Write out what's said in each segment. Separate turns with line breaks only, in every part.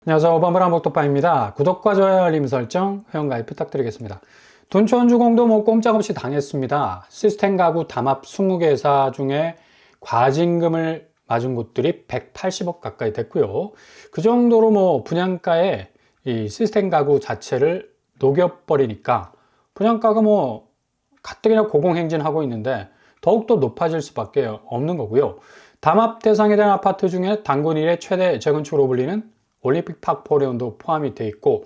안녕하세요. 오바마랑복독방입니다. 구독과 좋아요, 알림 설정, 회원가입 부탁드리겠습니다. 둔촌주공도 꼼짝없이 당했습니다. 시스템 가구 담합 20개사 중에 과징금을 맞은 곳들이 180억 가까이 됐고요. 그 정도로 분양가에 이 시스템 가구 자체를 녹여버리니까 분양가가 가뜩이나 고공행진하고 있는데 더욱더 높아질 수밖에 없는 거고요. 담합 대상이 된 아파트 중에 단군 일의 최대 재건축으로 불리는 올림픽파크 포레온도 포함이 돼 있고,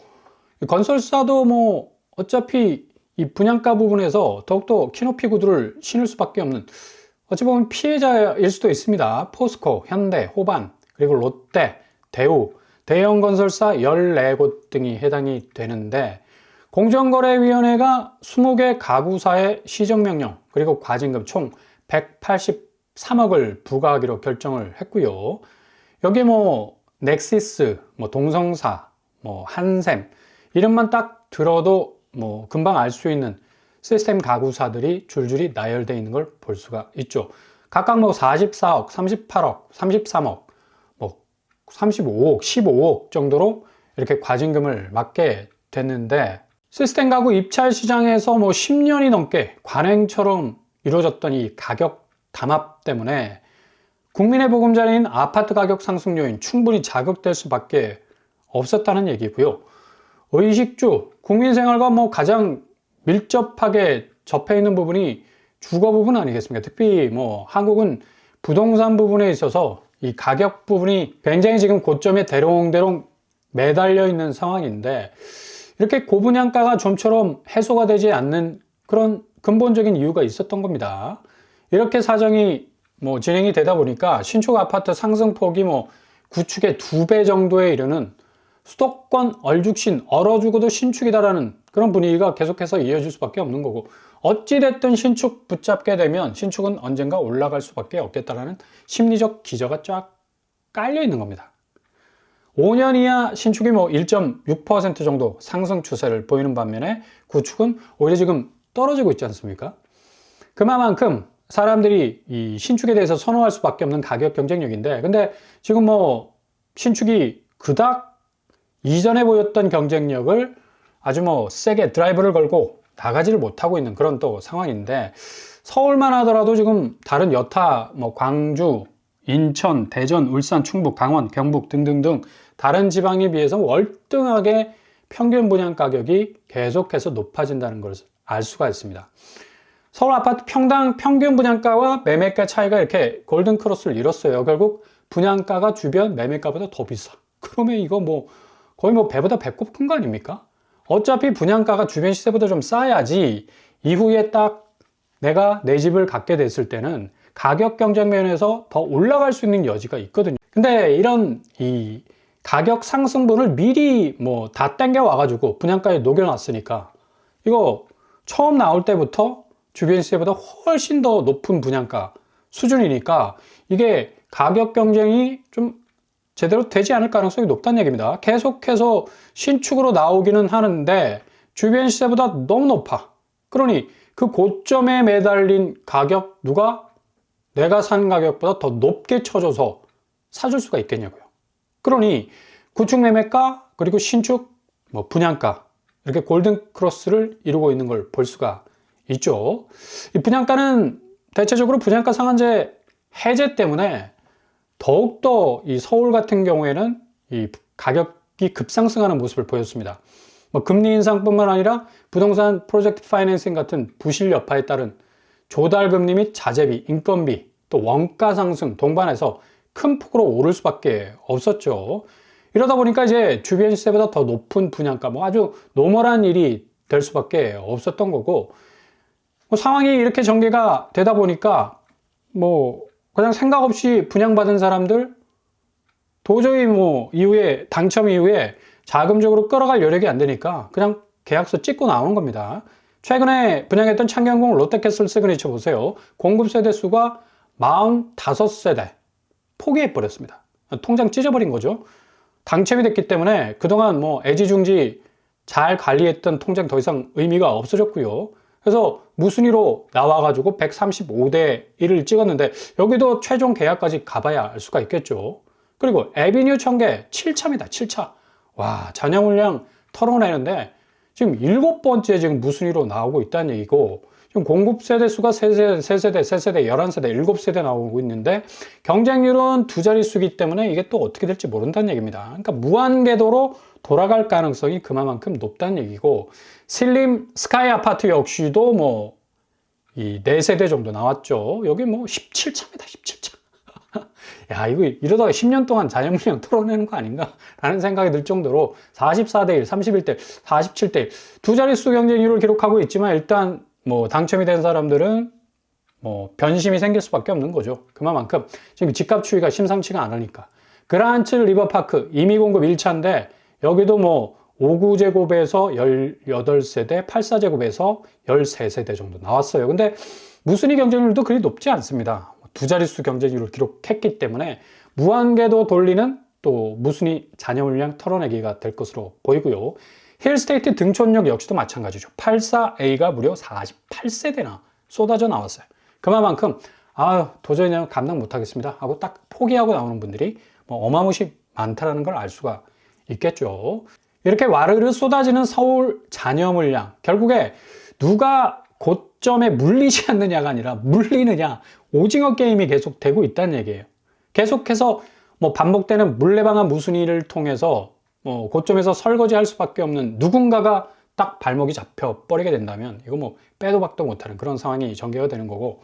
건설사도 어차피 이 분양가 부분에서 더욱더 키높이 구두를 신을 수밖에 없는, 어찌 보면 피해자일 수도 있습니다. 포스코, 현대, 호반, 그리고 롯데, 대우, 대형 건설사 14곳 등이 해당이 되는데, 공정거래위원회가 20개 가구사의 시정명령 그리고 과징금 총 183억을 부과하기로 결정을 했고요. 여기에 넥시스, 동성사, 한샘 이름만 딱 들어도 금방 알 수 있는 시스템 가구사들이 줄줄이 나열되어 있는 걸 볼 수가 있죠. 각각 44억, 38억, 33억, 35억, 15억 정도로 이렇게 과징금을 맞게 됐는데, 시스템 가구 입찰 시장에서 10년이 넘게 관행처럼 이루어졌던 이 가격 담합 때문에 국민의 보금자리인 아파트 가격 상승 요인 충분히 자극될 수밖에 없었다는 얘기고요. 의식주, 국민 생활과 가장 밀접하게 접해 있는 부분이 주거 부분 아니겠습니까? 특히 한국은 부동산 부분에 있어서 이 가격 부분이 굉장히 지금 고점에 대롱대롱 매달려 있는 상황인데, 이렇게 고분양가가 좀처럼 해소가 되지 않는 그런 근본적인 이유가 있었던 겁니다. 이렇게 사정이 진행이 되다 보니까 신축 아파트 상승폭이 구축의 2배 정도에 이르는 수도권 얼죽신 얼어 죽어도 신축이다라는 그런 분위기가 계속해서 이어질 수밖에 없는 거고, 어찌됐든 신축 붙잡게 되면 신축은 언젠가 올라갈 수밖에 없겠다라는 심리적 기저가 쫙 깔려 있는 겁니다. 5년 이하 신축이 1.6% 정도 상승 추세를 보이는 반면에 구축은 오히려 지금 떨어지고 있지 않습니까? 그만큼 사람들이 이 신축에 대해서 선호할 수밖에 없는 가격 경쟁력인데, 근데 지금 신축이 그닥 이전에 보였던 경쟁력을 아주 세게 드라이브를 걸고 나가지를 못하고 있는 그런 또 상황인데, 서울만 하더라도 지금 다른 여타 광주, 인천, 대전, 울산, 충북, 강원, 경북 등등등 다른 지방에 비해서 월등하게 평균 분양 가격이 계속해서 높아진다는 걸 알 수가 있습니다. 서울 아파트 평당 평균 분양가와 매매가 차이가 이렇게 골든 크로스를 이뤘어요. 결국 분양가가 주변 매매가보다 더 비싸. 그러면 이거 거의 배보다 배꼽 큰 거 아닙니까? 어차피 분양가가 주변 시세보다 좀 싸야지 이후에 딱 내가 내 집을 갖게 됐을 때는 가격 경쟁 면에서 더 올라갈 수 있는 여지가 있거든요. 근데 이런 이 가격 상승분을 미리 다 땡겨 와가지고 분양가에 녹여놨으니까, 이거 처음 나올 때부터 주변 시세보다 훨씬 더 높은 분양가 수준이니까 이게 가격 경쟁이 좀 제대로 되지 않을 가능성이 높다는 얘기입니다. 계속해서 신축으로 나오기는 하는데 주변 시세보다 너무 높아. 그러니 그 고점에 매달린 가격 누가 내가 산 가격보다 더 높게 쳐줘서 사줄 수가 있겠냐고요. 그러니 구축 매매가 그리고 신축 분양가 이렇게 골든 크로스를 이루고 있는 걸 볼 수가 있죠. 이 분양가는 대체적으로 분양가 상한제 해제 때문에 더욱더 이 서울 같은 경우에는 이 가격이 급상승하는 모습을 보였습니다. 금리 인상뿐만 아니라 부동산 프로젝트 파이낸싱 같은 부실 여파에 따른 조달 금리 및 자재비, 인건비, 또 원가 상승 동반해서 큰 폭으로 오를 수밖에 없었죠. 이러다 보니까 이제 주변 시세보다 더 높은 분양가, 아주 노멀한 일이 될 수밖에 없었던 거고, 상황이 이렇게 전개가 되다 보니까 그냥 생각 없이 분양받은 사람들 도저히 이후에 당첨 이후에 자금적으로 끌어갈 여력이 안 되니까 그냥 계약서 찍고 나오는 겁니다. 최근에 분양했던 창경궁 롯데캐슬 시그니처 보세요. 공급 세대 수가 45세대 포기해버렸습니다. 통장 찢어버린 거죠. 당첨이 됐기 때문에 그동안 애지중지 잘 관리했던 통장 더 이상 의미가 없어졌고요. 그래서 무순위로 나와가지고 135대 1을 찍었는데, 여기도 최종 계약까지 가봐야 알 수가 있겠죠. 그리고 에비뉴 청계 7차입니다. 7차. 와, 잔여 물량 털어내는데 지금 7번째 지금 무순위로 나오고 있다는 얘기고, 지금 공급 세대 수가 3세대, 11세대, 7세대 나오고 있는데 경쟁률은 두 자릿수이기 때문에 이게 또 어떻게 될지 모른다는 얘기입니다. 그러니까 무한궤도로 돌아갈 가능성이 그만큼 높다는 얘기고, 신림 스카이 아파트 역시도 뭐 이 4세대 정도 나왔죠. 여기 뭐 17차입니다. 17차. 야, 이거 이러다가 10년 동안 잔여 물량 털어내는 거 아닌가? 라는 생각이 들 정도로 44대 1, 31대 1, 47대 1, 두 자릿수 경쟁률을 기록하고 있지만 일단 뭐 당첨이 된 사람들은 뭐 변심이 생길 수밖에 없는 거죠. 그만큼 지금 집값 추이가 심상치가 않으니까. 그란츠 리버파크 임의 공급 1차인데 여기도 뭐 5구제곱에서 18세대, 84제곱에서 13세대 정도 나왔어요. 근데 무순위 경쟁률도 그리 높지 않습니다. 두 자릿수 경쟁률을 기록했기 때문에 무한궤도 돌리는 또 무순위 잔여 물량 털어내기가 될 것으로 보이고요. 힐스테이트 등촌역 역시도 마찬가지죠. 84A가 무려 48세대나 쏟아져 나왔어요. 그만큼 도저히 그냥 감당 못하겠습니다 하고 딱 포기하고 나오는 분들이 뭐 어마무시 많다는 걸 알 수가 있겠죠. 이렇게 와르르 쏟아지는 서울 잔여 물량, 결국에 누가 고점에 물리지 않느냐가 아니라 물리느냐, 오징어 게임이 계속 되고 있다는 얘기예요. 계속해서 뭐 반복되는 물레방아 무순위를 통해서 고점에서 설거지할 수밖에 없는 누군가가 딱 발목이 잡혀 버리게 된다면 이거 뭐 빼도 박도 못하는 그런 상황이 전개가 되는 거고,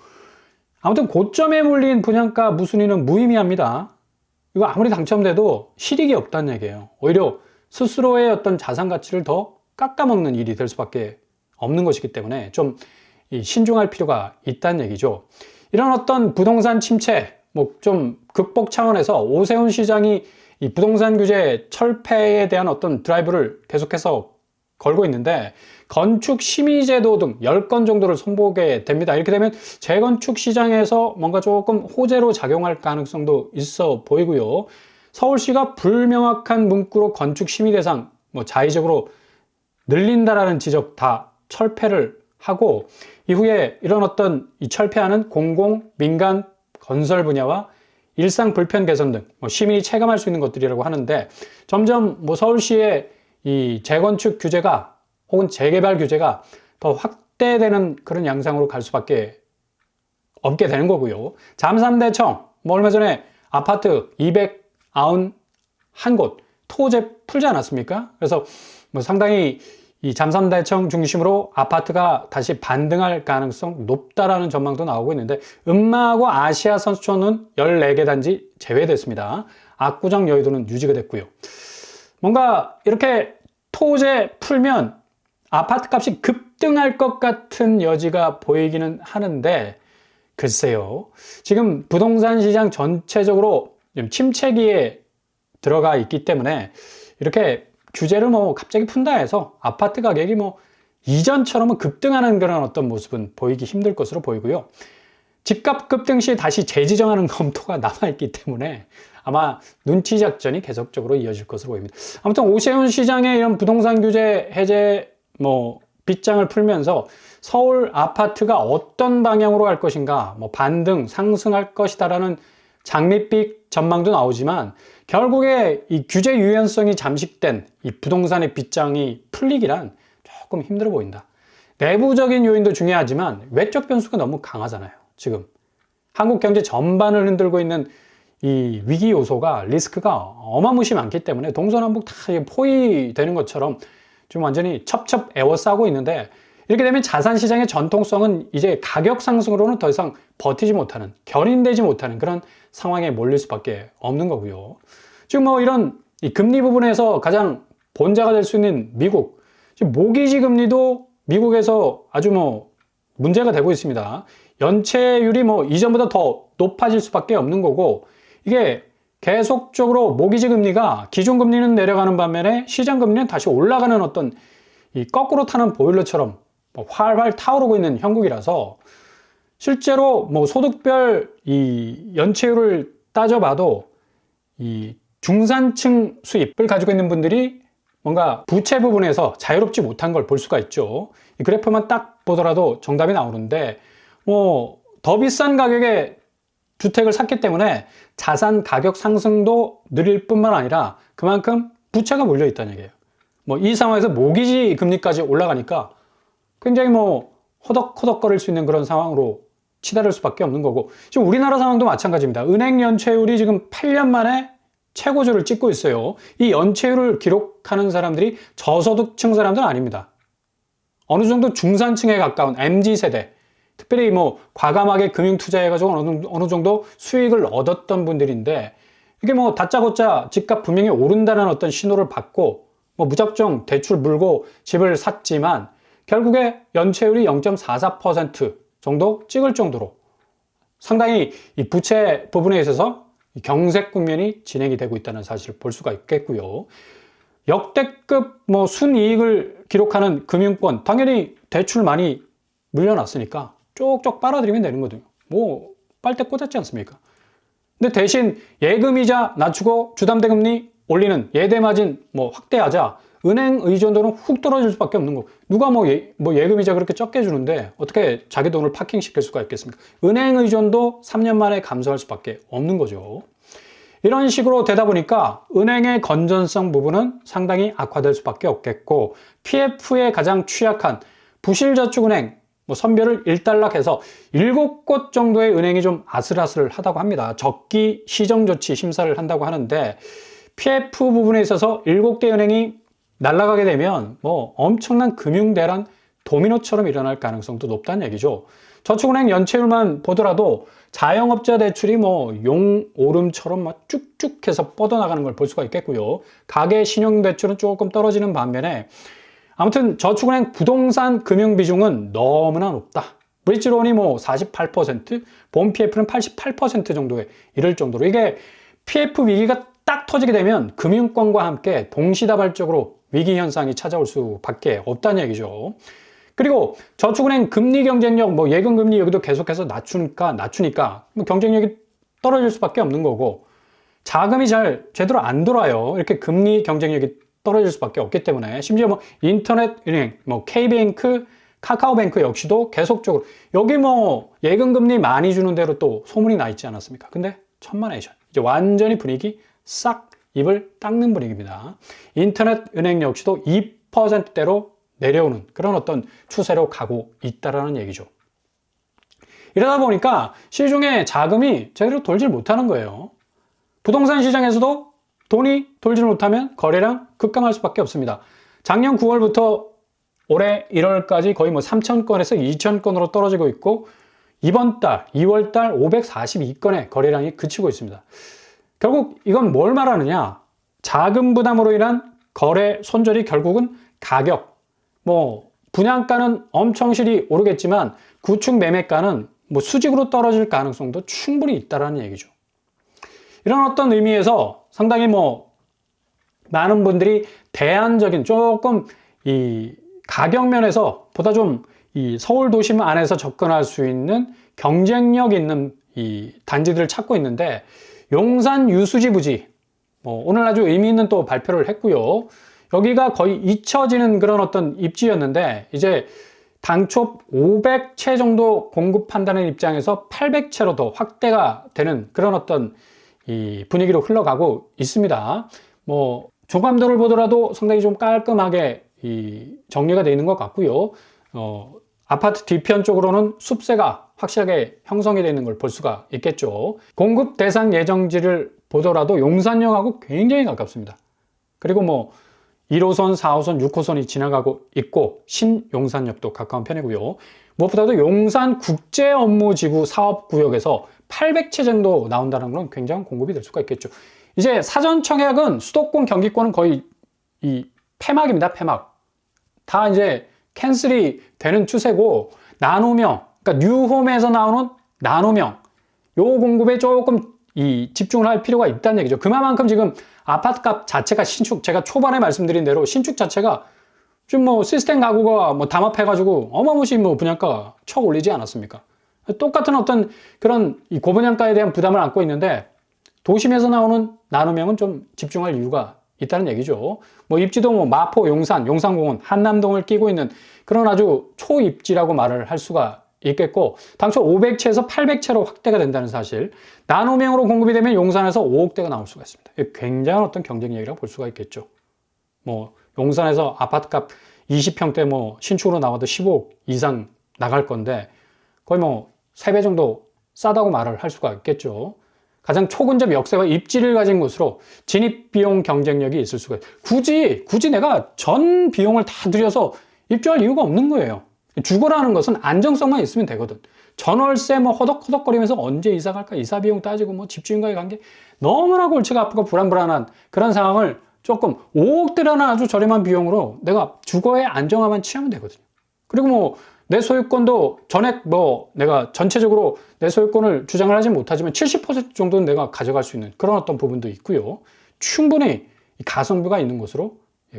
아무튼 고점에 물린 분양가 무순위는 무의미합니다. 이거 아무리 당첨돼도 실익이 없다는 얘기예요. 오히려 스스로의 어떤 자산 가치를 더 깎아먹는 일이 될 수밖에 없는 것이기 때문에 좀 신중할 필요가 있다는 얘기죠. 이런 어떤 부동산 침체, 뭐 좀 극복 차원에서 오세훈 시장이 이 부동산 규제 철폐에 대한 어떤 드라이브를 계속해서 걸고 있는데, 건축 심의제도 등 10건 정도를 손보게 됩니다. 이렇게 되면 재건축 시장에서 뭔가 조금 호재로 작용할 가능성도 있어 보이고요. 서울시가 불명확한 문구로 건축 심의 대상 뭐 자의적으로 늘린다라는 지적 다 철폐를 하고, 이후에 이런 어떤 이 철폐하는 공공, 민간 건설 분야와 일상 불편 개선 등 뭐 시민이 체감할 수 있는 것들이라고 하는데, 점점 뭐 서울시의 이 재건축 규제가 혹은 재개발 규제가 더 확대되는 그런 양상으로 갈 수밖에 없게 되는 거고요. 잠삼대청 뭐 얼마 전에 아파트 291곳 토제 풀지 않았습니까? 그래서 뭐 상당히 이 잠삼대청 중심으로 아파트가 다시 반등할 가능성 높다라는 전망도 나오고 있는데, 음마하고 아시아 선수촌은 14개 단지 제외됐습니다. 압구정 여의도는 유지가 됐고요. 뭔가 이렇게 토제 풀면 아파트 값이 급등할 것 같은 여지가 보이기는 하는데, 글쎄요. 지금 부동산 시장 전체적으로 침체기에 들어가 있기 때문에 이렇게 규제를 뭐 갑자기 푼다 해서 아파트 가격이 뭐 이전처럼은 급등하는 그런 어떤 모습은 보이기 힘들 것으로 보이고요. 집값 급등 시 다시 재지정하는 검토가 남아있기 때문에 아마 눈치 작전이 계속적으로 이어질 것으로 보입니다. 아무튼 오세훈 시장의 이런 부동산 규제 해제 뭐 빗장을 풀면서 서울 아파트가 어떤 방향으로 갈 것인가, 뭐 반등, 상승할 것이다라는 장밋빛 전망도 나오지만, 결국에 이 규제 유연성이 잠식된 이 부동산의 빗장이 풀리기란 조금 힘들어 보인다. 내부적인 요인도 중요하지만 외적 변수가 너무 강하잖아요. 지금 한국 경제 전반을 흔들고 있는 이 위기 요소가, 리스크가 어마무시 많기 때문에 동서남북 다 포위되는 것처럼 지금 완전히 첩첩 에워싸고 있는데, 이렇게 되면 자산 시장의 전통성은 이제 가격 상승으로는 더 이상 버티지 못하는, 견인되지 못하는 그런 상황에 몰릴 수밖에 없는 거고요. 지금 뭐 이런 이 금리 부분에서 가장 본자가 될 수 있는 미국, 지금 모기지 금리도 미국에서 아주 뭐 문제가 되고 있습니다. 연체율이 뭐 이전보다 더 높아질 수밖에 없는 거고, 이게 계속적으로 모기지 금리가 기존 금리는 내려가는 반면에 시장 금리는 다시 올라가는 어떤 이 거꾸로 타는 보일러처럼 활활 타오르고 있는 형국이라서, 실제로 뭐 소득별 이 연체율을 따져봐도 이 중산층 수입을 가지고 있는 분들이 뭔가 부채 부분에서 자유롭지 못한 걸 볼 수가 있죠. 이 그래프만 딱 보더라도 정답이 나오는데, 뭐 더 비싼 가격에 주택을 샀기 때문에 자산 가격 상승도 느릴 뿐만 아니라 그만큼 부채가 몰려 있다는 얘기예요. 뭐 이 상황에서 모기지 금리까지 올라가니까 굉장히 뭐 호덕호덕거릴 수 있는 그런 상황으로 치달을 수밖에 없는 거고, 지금 우리나라 상황도 마찬가지입니다. 은행 연체율이 지금 8년 만에 최고조를 찍고 있어요. 이 연체율을 기록하는 사람들이 저소득층 사람들은 아닙니다. 어느 정도 중산층에 가까운 MZ세대, 특별히 뭐 과감하게 금융 투자해가지고 어느 정도 수익을 얻었던 분들인데, 이게 뭐 다짜고짜 집값 분명히 오른다는 어떤 신호를 받고 뭐 무작정 대출 물고 집을 샀지만 결국에 연체율이 0.44% 정도 찍을 정도로 상당히 이 부채 부분에 있어서 경색 국면이 진행이 되고 있다는 사실을 볼 수가 있겠고요. 역대급 뭐 순이익을 기록하는 금융권, 당연히 대출 많이 물려놨으니까 쪽쪽 빨아들이면 되는 거거든요. 뭐 빨대 꽂았지 않습니까? 근데 대신 예금이자 낮추고 주담대금리 올리는 예대마진 뭐 확대하자 은행 의존도는 훅 떨어질 수밖에 없는 거. 누가 뭐 예금이자 그렇게 적게 주는데 어떻게 자기 돈을 파킹시킬 수가 있겠습니까? 은행 의존도 3년 만에 감소할 수밖에 없는 거죠. 이런 식으로 되다 보니까 은행의 건전성 부분은 상당히 악화될 수밖에 없겠고, PF에 가장 취약한 부실저축은행 뭐 선별을 일단락해서 7곳 정도의 은행이 좀 아슬아슬하다고 합니다. 적기 시정조치 심사를 한다고 하는데, PF 부분에 있어서 7개 은행이 날아가게 되면 뭐 엄청난 금융대란 도미노처럼 일어날 가능성도 높다는 얘기죠. 저축은행 연체율만 보더라도 자영업자 대출이 뭐 용오름처럼 막 쭉쭉해서 뻗어나가는 걸 볼 수가 있겠고요. 가계 신용대출은 조금 떨어지는 반면에 아무튼 저축은행 부동산 금융 비중은 너무나 높다. 브릿지론이 뭐 48%, 본 PF는 88% 정도에 이를 정도로, 이게 PF 위기가 딱 터지게 되면 금융권과 함께 동시다발적으로 위기 현상이 찾아올 수밖에 없다는 얘기죠. 그리고 저축은행 금리 경쟁력, 뭐 예금 금리 여기도 계속해서 낮추니까 뭐 경쟁력이 떨어질 수밖에 없는 거고, 자금이 잘 제대로 안 돌아요. 이렇게 금리 경쟁력이 떨어질 수밖에 없기 때문에, 심지어 뭐 인터넷 은행, 뭐 K뱅크, 카카오뱅크 역시도 계속적으로 여기 뭐 예금 금리 많이 주는 대로 또 소문이 나 있지 않았습니까? 근데 천만에이션, 이제 완전히 분위기 싹 입을 닦는 분위기입니다. 인터넷 은행 역시도 2%대로 내려오는 그런 어떤 추세로 가고 있다라는 얘기죠. 이러다 보니까 시중에 자금이 제대로 돌질 못하는 거예요. 부동산 시장에서도 돈이 돌질 못하면 거래량 급감할 수밖에 없습니다. 작년 9월부터 올해 1월까지 거의 뭐 3,000건에서 2,000건으로 떨어지고 있고, 이번 달 2월 달 542건의 거래량이 그치고 있습니다. 결국 이건 뭘 말하느냐? 자금 부담으로 인한 거래 손절이 결국은 가격, 뭐 분양가는 엄청 실이 오르겠지만 구축 매매가는 뭐 수직으로 떨어질 가능성도 충분히 있다라는 얘기죠. 이런 어떤 의미에서 상당히 뭐 많은 분들이 대안적인, 조금 이 가격 면에서 보다 좀 이 서울 도심 안에서 접근할 수 있는 경쟁력 있는 이 단지들을 찾고 있는데, 용산 유수지 부지, 오늘 아주 의미 있는 또 발표를 했고요. 여기가 거의 잊혀지는 그런 어떤 입지였는데, 이제 당초 500채 정도 공급한다는 입장에서 800채로 더 확대가 되는 그런 어떤 이 분위기로 흘러가고 있습니다. 뭐 조감도를 보더라도 상당히 좀 깔끔하게 이 정리가 되어 있는 것 같고요. 아파트 뒤편 쪽으로는 숲세가 확실하게 형성이 되어 있는 걸 볼 수가 있겠죠. 공급 대상 예정지를 보더라도 용산역하고 굉장히 가깝습니다. 그리고 뭐 1호선, 4호선, 6호선이 지나가고 있고, 신용산역도 가까운 편이고요. 무엇보다도 용산 국제업무지구 사업구역에서 800채 정도 나온다는 건 굉장한 공급이 될 수가 있겠죠. 이제 사전 청약은 수도권, 경기권은 거의 이 폐막입니다. 폐막. 다 이제 캔슬이 되는 추세고, 나노명, 그러니까 뉴홈에서 나오는 나노명, 요 공급에 조금 이 집중을 할 필요가 있다는 얘기죠. 그만큼 지금 아파트값 자체가 신축, 제가 초반에 말씀드린 대로 신축 자체가 좀 뭐 시스템 가구가 뭐 담합해가지고 어마무시 뭐 분양가가 척 올리지 않았습니까? 똑같은 어떤 그런 이 고분양가에 대한 부담을 안고 있는데, 도심에서 나오는 나노명은 좀 집중할 이유가 있다는 얘기죠. 뭐 입지도 뭐 마포, 용산, 용산공원, 한남동을 끼고 있는 그런 아주 초입지라고 말을 할 수가 있겠고, 당초 500채에서 800채로 확대가 된다는 사실, 나노명으로 공급이 되면 용산에서 5억대가 나올 수가 있습니다. 굉장한 어떤 경쟁력이라고 볼 수가 있겠죠. 뭐 용산에서 아파트값 20평대 뭐 신축으로 나와도 15억 이상 나갈 건데 거의 뭐 3배 정도 싸다고 말을 할 수가 있겠죠. 가장 초근접 역세와 입지를 가진 곳으로 진입비용 경쟁력이 있을 수가 있어요. 굳이 내가 전 비용을 다 들여서 입주할 이유가 없는 거예요. 주거라는 것은 안정성만 있으면 되거든. 전월세 뭐 허덕허덕거리면서 언제 이사 갈까, 이사 비용 따지고 뭐 집주인과의 관계 너무나 골치가 아프고 불안불안한 그런 상황을 조금 5억대라는 아주 저렴한 비용으로 내가 주거의 안정화만 취하면 되거든요. 그리고 뭐 내 소유권도 전액 뭐 내가 전체적으로 내 소유권을 주장을 하지 못하지만 70% 정도는 내가 가져갈 수 있는 그런 어떤 부분도 있고요. 충분히 가성비가 있는 곳으로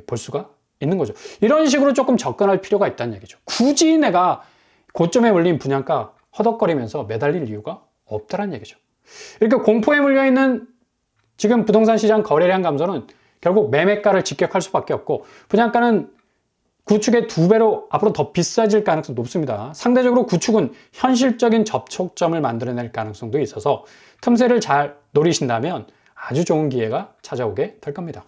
볼 수가 있는 거죠. 이런 식으로 조금 접근할 필요가 있다는 얘기죠. 굳이 내가 고점에 올린 분양가 허덕거리면서 매달릴 이유가 없다는 얘기죠. 이렇게 공포에 물려있는 지금 부동산 시장 거래량 감소는 결국 매매가를 직격할 수밖에 없고 분양가는 구축의 2배로 앞으로 더 비싸질 가능성이 높습니다. 상대적으로 구축은 현실적인 접촉점을 만들어낼 가능성도 있어서 틈새를 잘 노리신다면 아주 좋은 기회가 찾아오게 될 겁니다.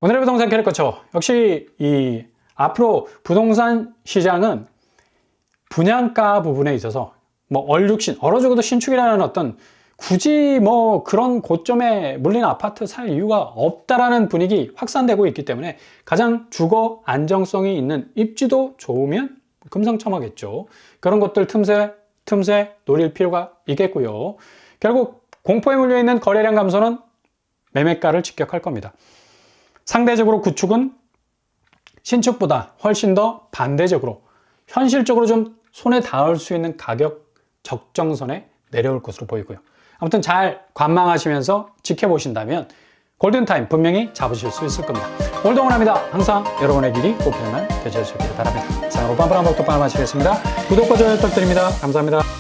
오늘의 부동산 캐릭터처 역시 이 앞으로 부동산 시장은 분양가 부분에 있어서 뭐 얼룩신, 얼어 죽어도 신축이라는 어떤 굳이 뭐 그런 고점에 물린 아파트 살 이유가 없다라는 분위기 확산되고 있기 때문에 가장 주거 안정성이 있는 입지도 좋으면 금상첨화겠죠. 그런 것들 틈새 노릴 필요가 있겠고요. 결국 공포에 물려있는 거래량 감소는 매매가를 직격할 겁니다. 상대적으로 구축은 신축보다 훨씬 더 반대적으로 현실적으로 좀 손에 닿을 수 있는 가격 적정선에 내려올 것으로 보이고요. 아무튼 잘 관망하시면서 지켜보신다면 골든타임 분명히 잡으실 수 있을 겁니다. 오늘도 응원합니다. 항상 여러분의 길이 꽃피는 날 되실 수 있기를 바랍니다. 이상으로 빰빰한 복도 빠마치겠습니다. 구독과 좋아요 부탁드립니다. 감사합니다.